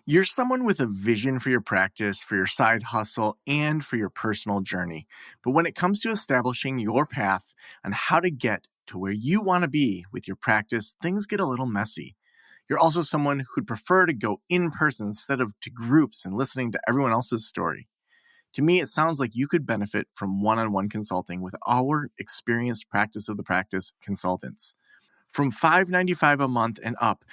You're someone with a vision for your practice, for your side hustle, and for your personal journey. But when it comes to establishing your path on how to get to where you want to be with your practice, things get a little messy. You're also someone who'd prefer to go in person instead of to groups and listening to everyone else's story. To me, it sounds like you could benefit from one-on-one consulting with our experienced practice of the practice consultants. From $5.95 a month and up,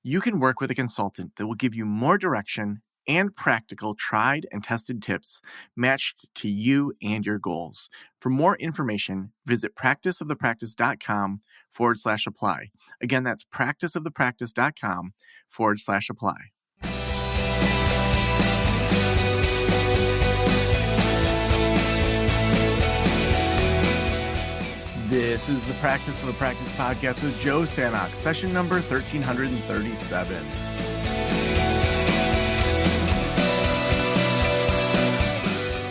you can work with a consultant that will give you more direction and practical tried and tested tips matched to you and your goals. For more information, visit practiceofthepractice.com/apply. Again, that's practiceofthepractice.com/apply. This is the Practice of the Practice podcast with Joe Sanok, session number 1337.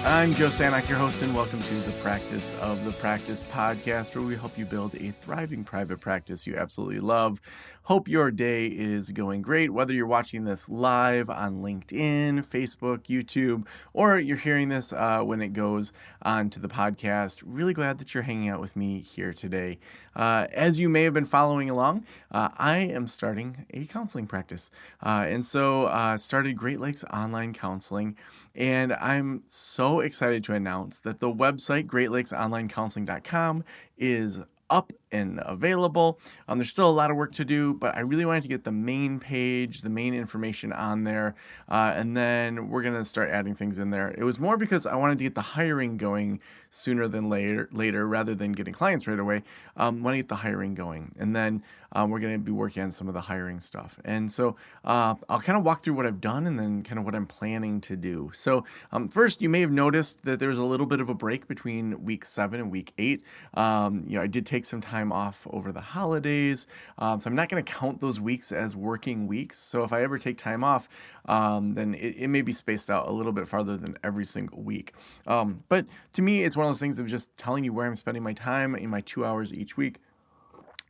I'm Joe Sanok, your host, and welcome to the Practice of the Practice podcast, where we help you build a thriving private practice you absolutely love. Hope your day is going great, whether you're watching this live on LinkedIn, Facebook, YouTube, or you're hearing this when it goes on to the podcast. Really glad that you're hanging out with me here today. As you may have been following along, I am starting a counseling practice. And so started Great Lakes Online Counseling. And I'm so excited to announce that the website, greatlakesonlinecounseling.com, is up and available. There's still a lot of work to do, but I really wanted to get the main page, the main information on there, and then we're going to start adding things in there. It was more because I wanted to get the hiring going sooner than later rather than getting clients right away. I want to get the hiring going, and then we're going to be working on some of the hiring stuff. And so I'll kind of walk through what I've done and then kind of what I'm planning to do. So first, you may have noticed that there's a little bit of a break between week 7 and week 8. I did take some time off over the holidays, so I'm not going to count those weeks as working weeks. So if I ever take time off, then it may be spaced out a little bit farther than every single week. But to me, it's one of those things of just telling you where I'm spending my time in my 2 hours each week.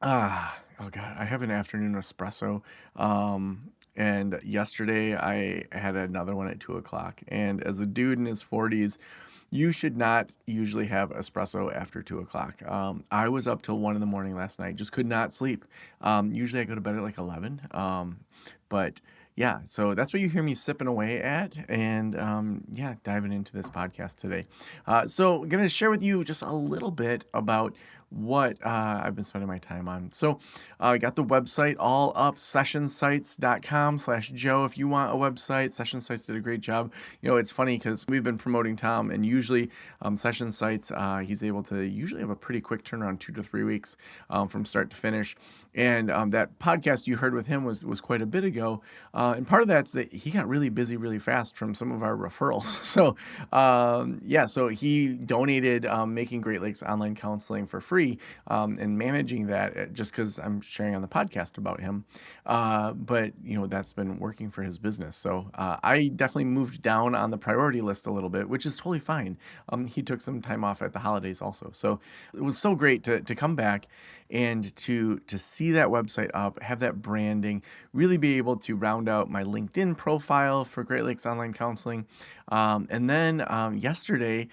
Oh God, I have an afternoon espresso. And yesterday I had another one at 2:00. And as a dude in his 40s, you should not usually have espresso after 2:00. I was up till 1 in the morning last night, just could not sleep. Usually I go to bed at like 11. But yeah, so that's what you hear me sipping away at, and diving into this podcast today. So I'm going to share with you just a little bit about what I've been spending my time on. So I got the website all up, sessionsites.com/Joe. If you want a website, Session Sites did a great job. It's funny because we've been promoting Tom, and usually Session Sites, he's able to usually have a pretty quick turnaround, 2 to 3 weeks from start to finish. And that podcast you heard with him was quite a bit ago. And part of that's that he got really busy really fast from some of our referrals. So, so he donated making Great Lakes Online Counseling for free and managing that just because I'm sharing on the podcast about him. But that's been working for his business. So I definitely moved down on the priority list a little bit, which is totally fine. He took some time off at the holidays also. So it was so great to come back and to see that website up, have that branding, really be able to round out my LinkedIn profile for Great Lakes Online Counseling. And then yesterday,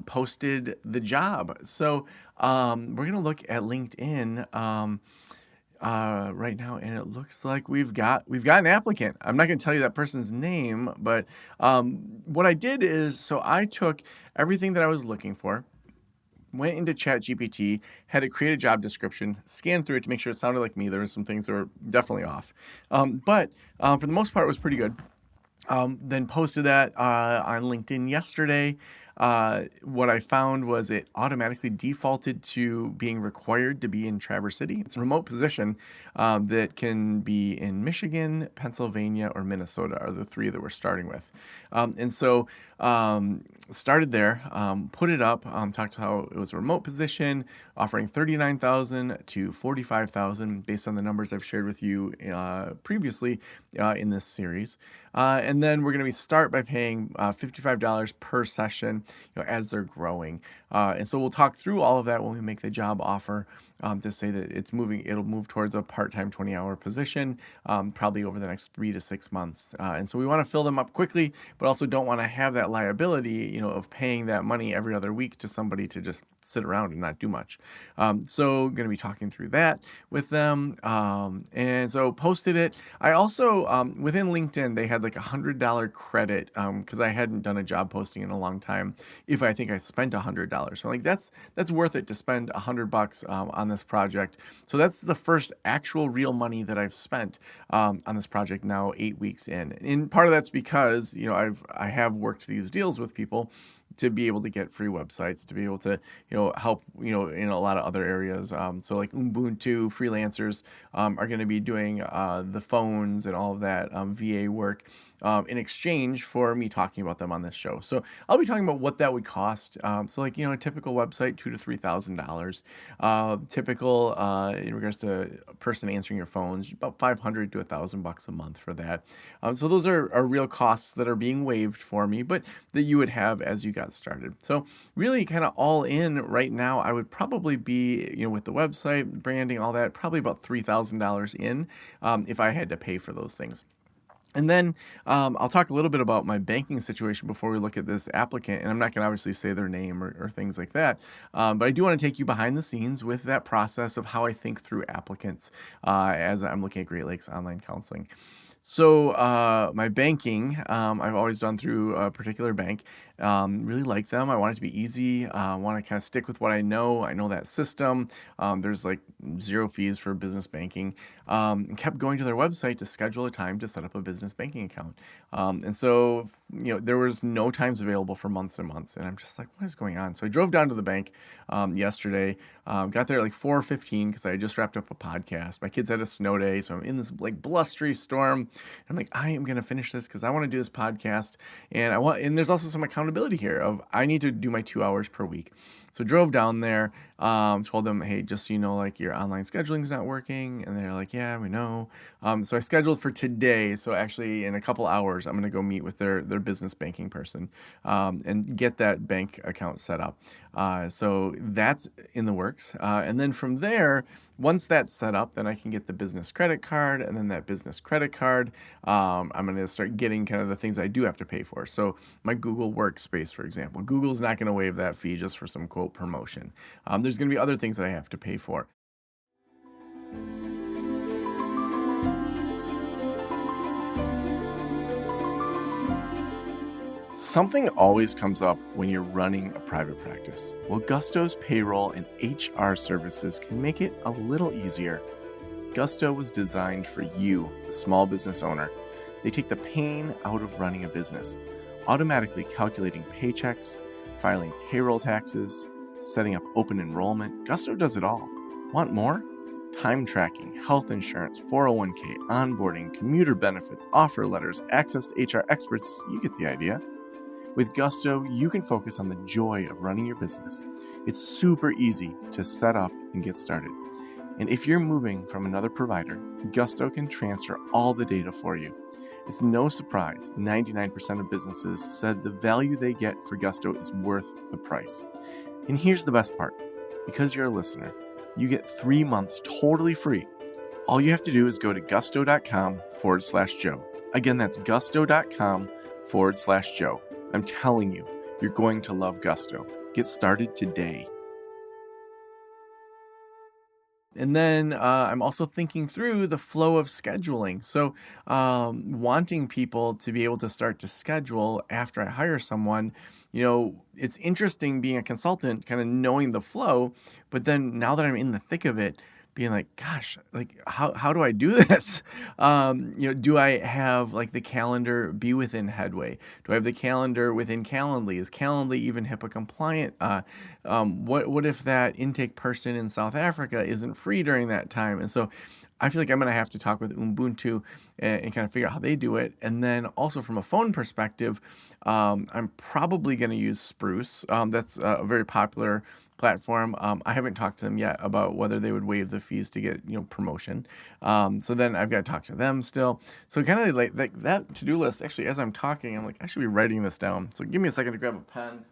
posted the job. So we're going to look at LinkedIn right now, and it looks like we've got an applicant. I'm not going to tell you that person's name, but what I did is, so I took everything that I was looking for, went into ChatGPT, had it create a job description, scanned through it to make sure it sounded like me. There were some things that were definitely off. But for the most part, it was pretty good. Then posted that on LinkedIn yesterday. What I found was it automatically defaulted to being required to be in Traverse City. It's a remote position that can be in Michigan, Pennsylvania, or Minnesota are the 3 that we're starting with. And so started there, put it up, talked how it was a remote position, offering $39,000 to $45,000 based on the numbers I've shared with you previously in this series. And then we're going to start by paying $55 per session as they're growing. And so we'll talk through all of that when we make the job offer. to say that it'll move towards a part-time 20-hour position, probably over the next 3 to 6 months. And so we want to fill them up quickly, but also don't want to have that liability, of paying that money every other week to somebody to just sit around and not do much. So going to be talking through that with them. And so posted it. I also, within LinkedIn, they had like $100 credit, because I hadn't done a job posting in a long time. If I think I spent $100, so like that's worth it to spend $100 on this project. So that's the first actual real money that I've spent on this project now 8 weeks in. And part of that's because I have worked these deals with people to be able to get free websites, to be able to, help, in a lot of other areas. So like Ubuntu freelancers are going to be doing the phones and all of that VA work in exchange for me talking about them on this show. So I'll be talking about what that would cost. So like, a typical website, $2,000 to $3,000. Typical in regards to a person answering your phones, about $500 to $1,000 a month for that. So those are real costs that are being waived for me, but that you would have as you got started. So really kind of all in right now, I would probably be, with the website, branding, all that, probably about $3,000 in if I had to pay for those things. And then I'll talk a little bit about my banking situation before we look at this applicant. And I'm not going to obviously say their name or things like that. But I do want to take you behind the scenes with that process of how I think through applicants as I'm looking at Great Lakes Online Counseling. So my banking, I've always done through a particular bank. Really like them. I want it to be easy. I want to kind of stick with what I know. I know that system. There's like zero fees for business banking. And kept going to their website to schedule a time to set up a business banking account. And so, there was no times available for months and months. And I'm just like, what is going on? So I drove down to the bank yesterday, got there at like 4:15 because I had just wrapped up a podcast. My kids had a snow day. So I'm in this like blustery storm. I'm like, I am going to finish this because I want to do this podcast. And there's also some accountability here of I need to do my 2 hours per week. So drove down there, told them, hey, just so you know, like your online scheduling is not working. And they're like, yeah, we know. So I scheduled for today. So actually in a couple hours, I'm going to go meet with their business banking person and get that bank account set up. So that's in the works. And then from there, once that's set up, then I can get the business credit card, and then that business credit card, I'm going to start getting kind of the things I do have to pay for. So my Google Workspace, for example, Google's not going to waive that fee just for some quote promotion. There's going to be other things that I have to pay for. Something always comes up when you're running a private practice. Well, Gusto's payroll and HR services can make it a little easier. Gusto was designed for you, the small business owner. They take the pain out of running a business, automatically calculating paychecks, filing payroll taxes, setting up open enrollment. Gusto does it all. Want more? Time tracking, health insurance, 401k, onboarding, commuter benefits, offer letters, access to HR experts. You get the idea. With Gusto, you can focus on the joy of running your business. It's super easy to set up and get started. And if you're moving from another provider, Gusto can transfer all the data for you. It's no surprise 99% of businesses said the value they get for Gusto is worth the price. And here's the best part. Because you're a listener, you get 3 months totally free. All you have to do is go to gusto.com/Joe. Again, that's gusto.com/Joe. I'm telling you, you're going to love Gusto. Get started today. And then I'm also thinking through the flow of scheduling. So wanting people to be able to start to schedule after I hire someone, it's interesting being a consultant, kind of knowing the flow. But then now that I'm in the thick of it, being like, gosh, like how do I do this? Do I have like the calendar be within Headway? Do I have the calendar within Calendly? Is Calendly even HIPAA compliant? What if that intake person in South Africa isn't free during that time? And so I feel like I'm going to have to talk with Ubuntu and kind of figure out how they do it. And then also from a phone perspective, I'm probably going to use Spruce. That's a very popular platform. I haven't talked to them yet about whether they would waive the fees to get promotion. So then I've got to talk to them still. So kind of like that to-do list. Actually, as I'm talking, I'm like, I should be writing this down. So give me a second to grab a pen.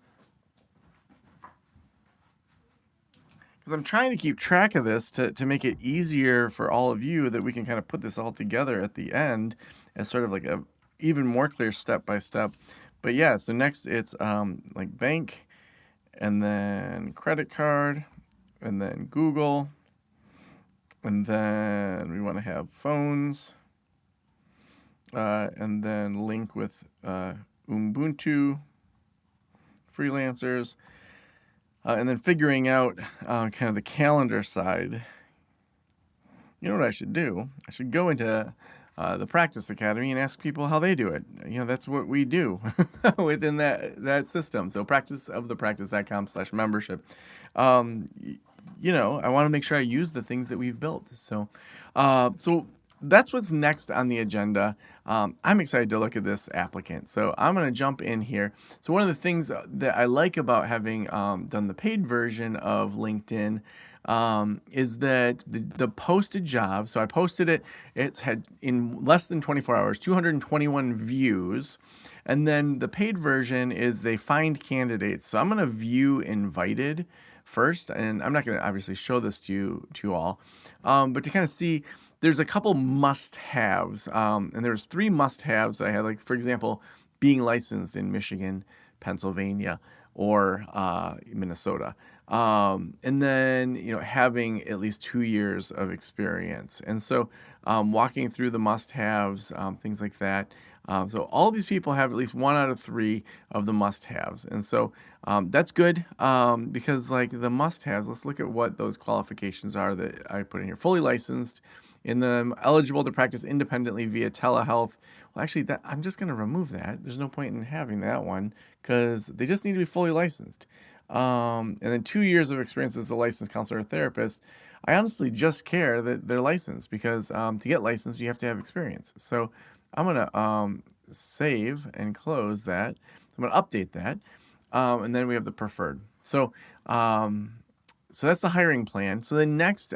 because I'm trying to keep track of this to make it easier for all of you, that we can kind of put this all together at the end as sort of like a even more clear step by step. But yeah, so next it's like bank, and then credit card, and then Google, and then we want to have phones, and then link with Ubuntu, freelancers, and then figuring out kind of the calendar side. You know what I should do? I should go into the Practice Academy and ask people how they do it. That's what we do within that system. So practiceofthepractice.com/membership. I want to make sure I use the things that we've built. So that's what's next on the agenda. I'm excited to look at this applicant. So I'm going to jump in here. So one of the things that I like about having done the paid version of LinkedIn is that the posted job, so I posted it, it's had in less than 24 hours, 221 views. And then the paid version is they find candidates. So I'm going to view invited first, and I'm not going to obviously show this to you all, but to kind of see, there's a couple must-haves, and there's 3 must-haves that I had, like, for example, being licensed in Michigan, Pennsylvania, or Minnesota. And then, having at least 2 years of experience. And so walking through the must-haves, things like that. So all these people have at least 1 out of 3 of the must-haves. And so that's good because, like, the must-haves, let's look at what those qualifications are that I put in here. Fully licensed, in them, eligible to practice independently via telehealth. Well, actually, I'm just going to remove that. There's no point in having that one because they just need to be fully licensed. And then 2 years of experience as a licensed counselor or therapist. I honestly just care that they're licensed because to get licensed, you have to have experience. So I'm going to save and close that. So I'm going to update that. And then we have the preferred. So that's the hiring plan. So the next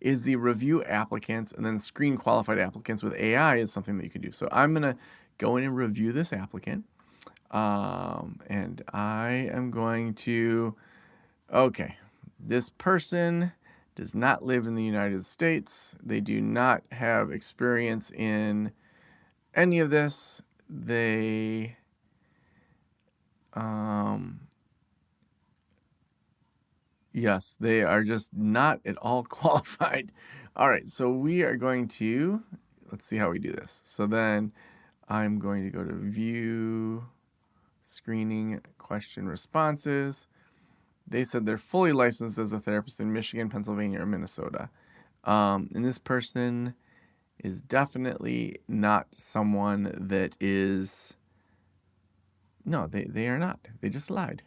is the review applicants, and then screen qualified applicants with AI is something that you can do. So I'm going to go in and review this applicant. And I am going to, this person does not live in the United States. They do not have experience in any of this. They, yes, they are just not at all qualified. All right, so we are going to, let's see how we do this. So then I'm going to go to view screening question responses. They said they're fully licensed as a therapist in Michigan, Pennsylvania, or Minnesota. And this person is definitely not someone that is, no, they are not. They just lied.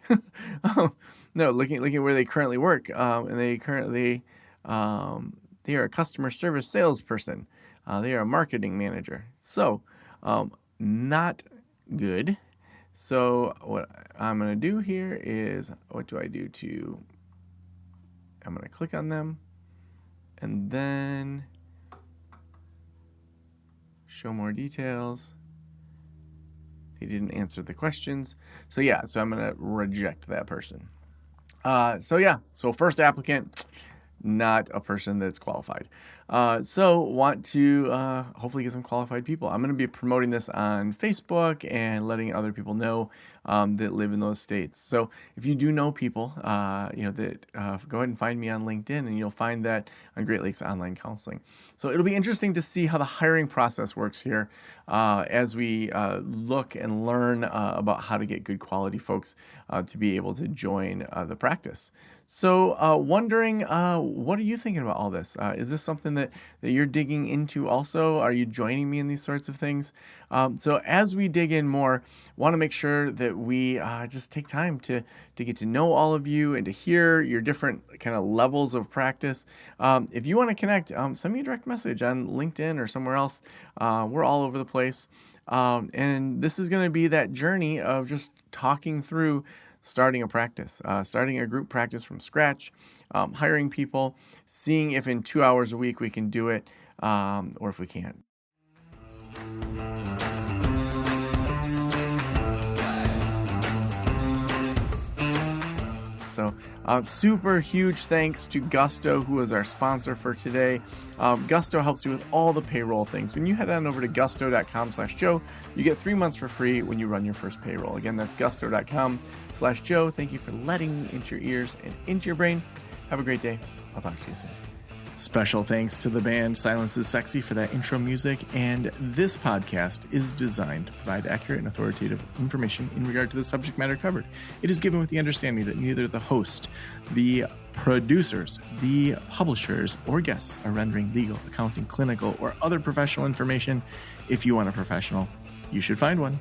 No, looking at where they currently work, and they currently, they are a customer service salesperson. They are a marketing manager. So, not good. So what I'm going to do here is, what do I do I'm going to click on them, and then show more details. They didn't answer the questions. So I'm going to reject that person. So first applicant, not a person that's qualified. So want to hopefully get some qualified people. I'm going to be promoting this on Facebook and letting other people know that live in those states. So if you do know people, that go ahead and find me on LinkedIn, and you'll find that on Great Lakes Online Counseling. So it'll be interesting to see how the hiring process works here as we look and learn about how to get good quality folks to be able to join the practice. So wondering, what are you thinking about all this? Is this something that you're digging into also? Are you joining me in these sorts of things? So as we dig in more, want to make sure that we just take time to get to know all of you and to hear your different kind of levels of practice. If you want to connect, send me a direct message on LinkedIn or somewhere else. We're all over the place. And this is going to be that journey of just talking through starting a practice, starting a group practice from scratch, hiring people, seeing if in 2 hours a week we can do it, or if we can't. So Super huge thanks to Gusto, who is our sponsor for today. Gusto helps you with all the payroll things. When you head on over to gusto.com/Joe, you get 3 months for free when you run your first payroll. Again, that's gusto.com/Joe. Thank you for letting me into your ears and into your brain. Have a great day. I'll talk to you soon. Special thanks to the band Silence is Sexy for that intro music, and this podcast is designed to provide accurate and authoritative information in regard to the subject matter covered. It is given with the understanding that neither the host, the producers, the publishers, or guests are rendering legal, accounting, clinical, or other professional information. If you want a professional, you should find one.